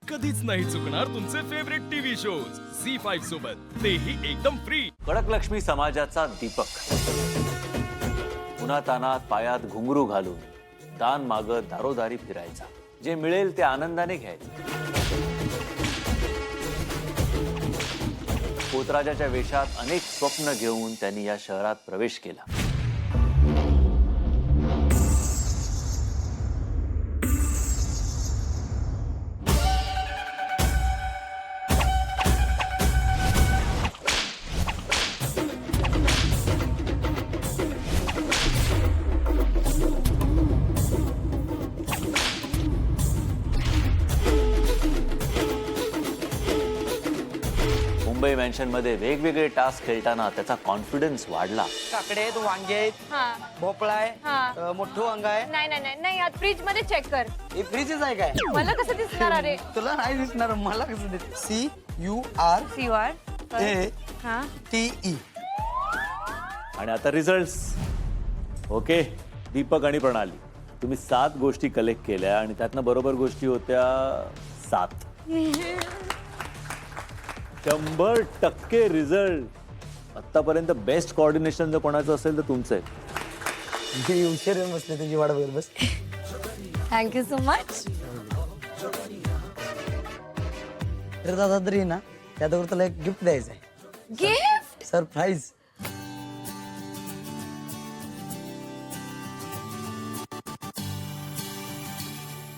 कधीच नाही चुकणार तुमचे फेवरेट टीव्ही शोज झी5 सोबत, तेही एकदम फ्री. कडक लक्ष्मी समाजाचा दीपक उन्हातानात पायात घुंगरू घालून दान मागत दारोदारी फिरायचा. जे मिळेल ते आनंदाने घ्यायचं. पोतराजाच्या वेशात अनेक स्वप्न घेऊन त्यांनी या शहरात प्रवेश केला. मुंबई मॅन्शन मध्ये वेगवेगळे टास्क खेळताना त्याचा कॉन्फिडन्स वाढला. काकडे आहेत, वांगे आहेत, हा भोपळा आहे, हा. मोठं वांग आहे. नाही नाही नाही नाही यात फ्रीज मध्ये चेक कर. हे फ्रीजच आहे काय? मला कसं दिसणार अरे? तुला नाही दिसणार, मला कसं दिसत? CURATE. हा आणि आता रिझल्ट्स. ओके, दीपक आणि प्रणाली, तुम्ही 7 गोष्टी कलेक्ट केल्या आणि त्यातनं बरोबर गोष्टी होत्या 7. 100% रिझल्ट. आतापर्यंत बेस्ट कॉर्डिनेशन जर कोणाचं असेल तर तुमचं आहे. मी उशीर येऊन बसले तुझी वाट बघत बस. Thank you so much. तर दादा तरी ना त्याच्यावर तुला एक गिफ्ट द्यायचं आहे. गिफ्ट? सरप्राईज.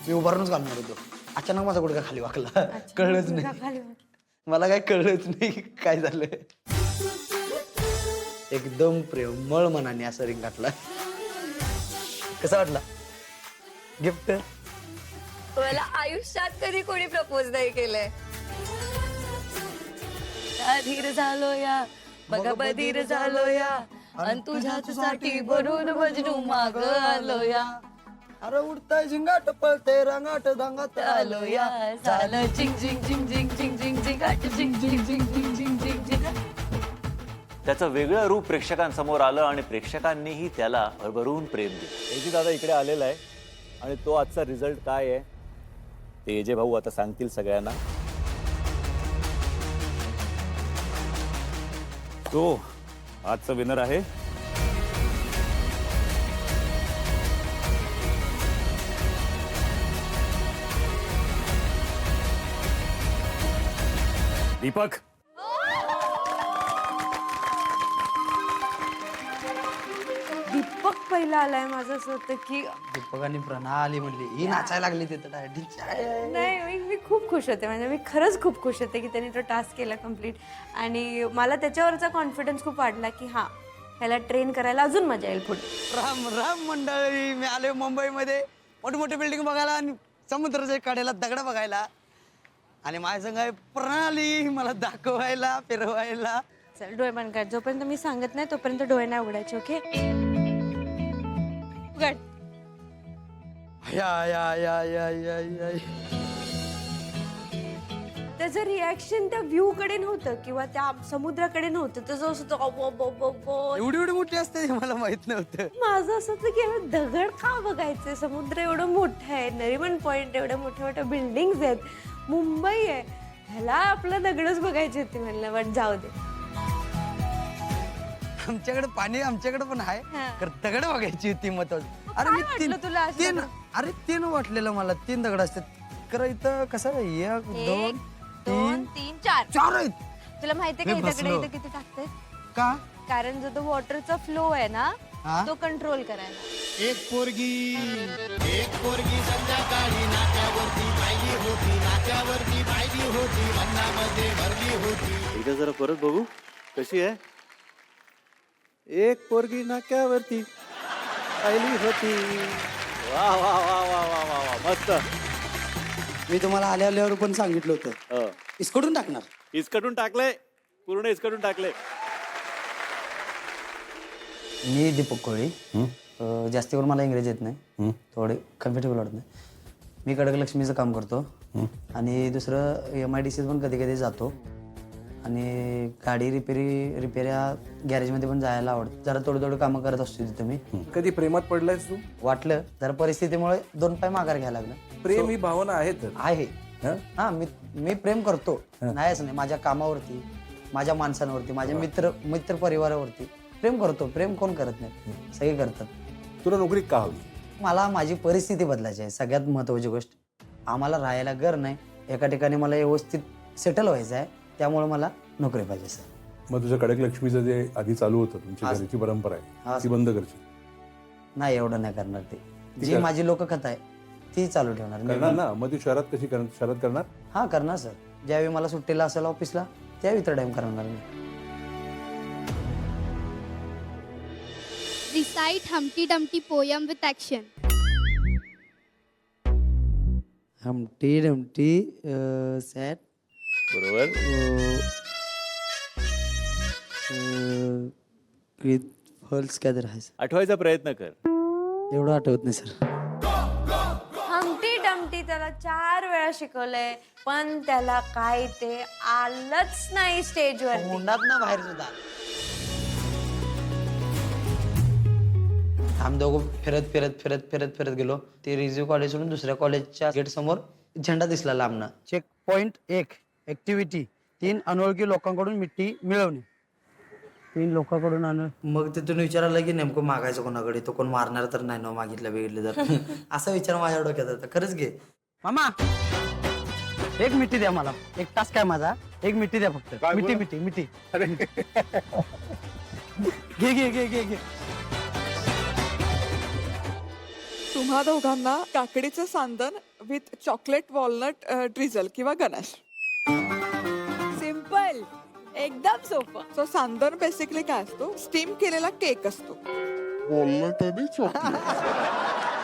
मी उभारूनच घालणार होतो, अचानक माझा गुडघा खाली वाकला. कळलंच नाही मला, काय कळलंच नाही काय झालं. एकदम प्रेमळ मनाने असं रिंग घातला. कसा वाटला गिफ्ट? मला आयुष्यात कधी कोणी प्रपोज नाही केलंय. धीर झालो या बघा बधीर झालो या अन तुझ्याच साठी बनून मजनू माग आलो या. अरे उडताय झिंगाट पळते रंगाट दांगात आलो या झालं चिंग चिंग चिंग चिंग चिंग चिंग चिंग चिंग चिंग चिंग चिंग चिंग चिंग चिंग. त्याचं वेगळं रूप प्रेक्षकांसमोर आलं आणि प्रेक्षकांनीही त्याला भरभरून प्रेम दिलं. एजी दादा इकडे आलेला आहे आणि तो आजचा रिझल्ट काय आहे ते एजे भाऊ आता सांगतील सगळ्यांना. तो आजचा विनर आहे दीपक. दीपक पहिला आलाय. माझं असं होतं की दीपक आणि प्रणाली म्हणली ही नाचायला लागली तिथं डायरेक्ट. नाही मी खूप खुश होते. म्हणजे मी खरंच खूप खुश होते की त्यांनी तो टास्क केला कम्प्लीट. आणि मला त्याच्यावरचा कॉन्फिडन्स खूप वाढला की हा ह्याला ट्रेन करायला अजून मजा येईल पुढे. राम राम मंडळी, मी आले मुंबईमध्ये मोठमोठे बिल्डिंग बघायला आणि समुद्राच्या कडेला दगड बघायला. आणि माझ्या संग आहे प्रणाली, मला दाखवायला फिरवायला. चल डोळे बंद कर. जोपर्यंत मी सांगत नाही तोपर्यंत डोळे नाही उघडायचे. ओके उघड. या या या या या या. त्याचं रिॲक्शन त्या व्ह्यू कडे नव्हतं किंवा त्या समुद्राकडे नव्हतं. त्याचं असं एवढी एवढी मोठी असते हे मला माहित नव्हतं. माझं असं होतं की याला दगड का बघायचंय? समुद्र एवढं मोठं आहे, नरिमन पॉइंट एवढ्या मोठ्या मोठ्या बिल्डिंग्स आहेत, मुंबई आहे, ह्याला आपलं दगडच बघायचे होते. म्हणलं बट जाऊ दे. आमच्याकडे पाणी आमच्याकडे पण आहे, तर दगड बघायची होती महत्वाची. अरे मी काय वाटलं तुला अशी तीन, दगड? अरे 3 वाटलेलं मला. 3 दगड असतात. खरं इथं कसं 1 2 2 3 4 4 आहेत. तुला माहितीये मी का दगड बसलो. इथं किती टाकते? का? कारण जो तो वॉटरचा फ्लो आहे ना हा? तो कंट्रोल करायला. एक पोरगी संध्याकाळी नाट्यावरती पाहिली होती, नाट्यावरती पाहिली होती, मनामध्ये भरली होती. एकदा जरा परत बघू कशी आहे. एक पोरगी नाक्यावरती पाहिली होती. वा वा वा वा वा वा वा, मस्त. मी तुम्हाला आल्यावर पण सांगितलं होतं इसकडून टाकणार. इसकटून टाकले, पूर्ण इसकटून टाकले. मी दीपक कोळी. जास्ती करून मला इंग्रजी येत नाही, थोडे कम्फर्टेबल वाटत नाही. मी कडक लक्ष्मीचं काम करतो आणि दुसरं MIDC पण कधी कधी जातो. आणि गाडी रिपेअर या गॅरेजमध्ये पण जायला आवडतं. जरा थोडं कामं करत असतो तिथं मी. कधी प्रेमात पडलायस तू? वाटलं जरा परिस्थितीमुळे 2 पाय माघार घ्यायला लागलं. प्रेम ही भावना आहे तर आहे हा मी प्रेम करतो, नाही असं नाही. माझ्या कामावरती, माझ्या माणसांवरती, माझ्या मित्र परिवारावरती प्रेम करतो. प्रेम कोण करत नाही, सगळे करतात. तुला नोकरी का हवी? मला माझी परिस्थिती बदलायची आहे, सगळ्यात महत्वाची गोष्ट. आम्हाला राहायला घर नाही, एका ठिकाणी मला व्यवस्थित सेटल व्हायचं आहे, त्यामुळे मला नोकरी पाहिजे सर. मग तुझं कडक लक्ष्मीचं जे आधी चालू होतं, तुमच्या घरची परंपरा आहे, ती बंद करशील? नाही, एवढं नाही करणार ते. जी माझी लोककथा आहे ती चालू ठेवणार करणार ना. मग ती शहरात कशी शहरात करणार? हा करणार सर. ज्यावेळी मला सुट्टीला असेल ऑफिसला, त्यावेळी तर टाइम करणार मी. Recite Humpty Dumpty poem with action. Humpty Dumpty sat बरोबर. फॉल्स काय तर आहे सर. आठवायचा प्रयत्न कर. एवढं आठवत नाही सर. हमटी डमटी त्याला 4 वेळा शिकवलंय, पण त्याला काय ते आलंच नाही स्टेजवर. मुंडात ना बाहेर सुद्धा. आम्ही दोघं फिरत गेलो. ते रिझ्यू कॉलेज सोडून दुसऱ्या कॉलेजच्या गेट समोर झेंडा दिसला लांबनं. चेक पॉइंट 1 ऍक्टिव्हिटी 3 अनोळखी लोकांकडून मिठी मिळवणे. 3 लोकांकडून मग तिथून विचारायला की नेमकं मागायचं कोणाकडे, तो कोण मारणार तर नाही ना मागितलं बिगितलं तर. असा विचार माझ्या डोक्यात होता. खरंच घे मामा, 1 मिठी द्या मला. 1 तास काय माझा, 1 मिठी द्या फक्त. मिठी घे. तुम्हा दोघांना काकडीचं सांदन विथ चॉकलेट वॉलनट ड्रिझल किंवा गनाश. सिंपल, एकदम सोपं. सो सांदन बेसिकली काय असतो, स्टीम केलेला केक असतो.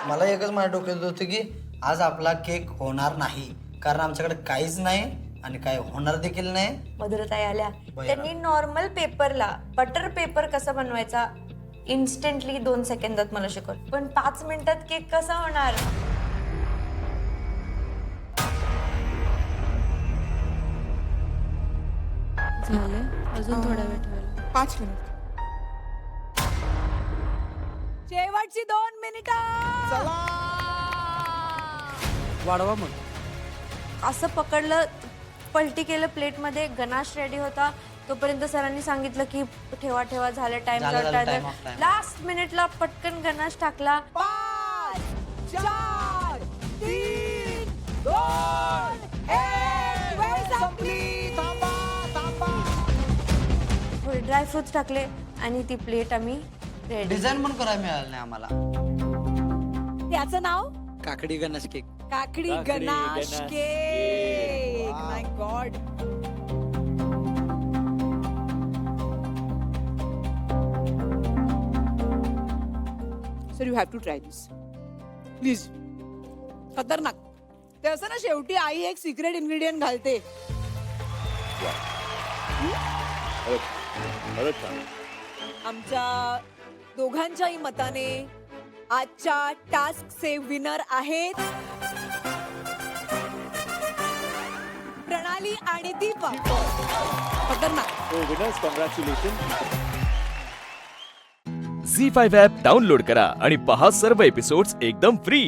मला एकच माझ्या डोक्यात होतं की आज आपला केक होणार नाही, कारण आमच्याकडे काहीच नाही आणि काय होणार देखील नाही. मधुरताई आल्या, त्यांनी नॉर्मल पेपरला बटर पेपर कसा बनवायचा इन्स्टंटली 2 सेकंदात मला शिकवलं, पण 5 मिनिटात केक कसा होणार. झालं, अजून थोडा वेळ ठेवायला. 5 मिनिट. शेवटची 2 मिनिटं. वाढवा मग. असं पकडलं, पलटी केलं प्लेटमध्ये. गनाश रेडी होता तोपर्यंत सरांनी सांगितलं की ठेवा झालं टाइम. लास्ट मिनिटला पटकन गनाश टाकला. 5 4 3 2 1 वेळ संपली. थांबा. थोडे ड्रायफ्रुट्स टाकले आणि ती प्लेट आम्ही रेडी. डिझाईन पण करायला मिळालं नाही आम्हाला. त्याचं नाव काकडी गणेश केक. काकडी ganache cake. My god. Sir, you have to try this please. खतरनाक. ते असं ना, शेवटी आई एक सिक्रेट इन्ग्रेडियंट घालते. आमच्या दोघांच्याही मताने आजच्या टास्कचे विनर आहेत प्रणाली आणि दीपक. खतरनाक. Winners, congratulation. Zee 5 app download करा आणि पहा सर्व एपिसोड्स एकदम फ्री.